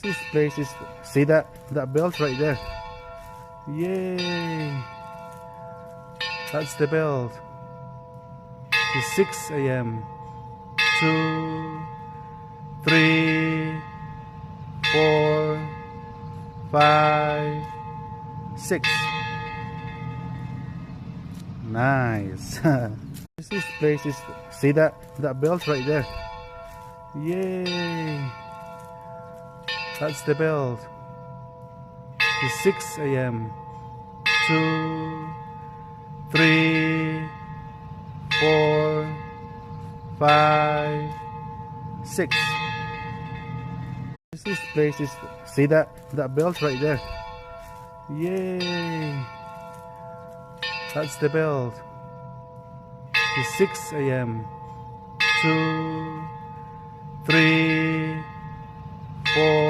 This place is, see that belt right there? Yay! That's the belt. It's 6 a.m. 2, 3, 4, 5, 6. Nice. This place is, see that belt right there? Yay! That's the belt. It's 6 a.m. 2, 3, 4, 5, 6. This place is, see that belt right there? Yay! That's the belt. It's 6 a.m. 2, 3, 4.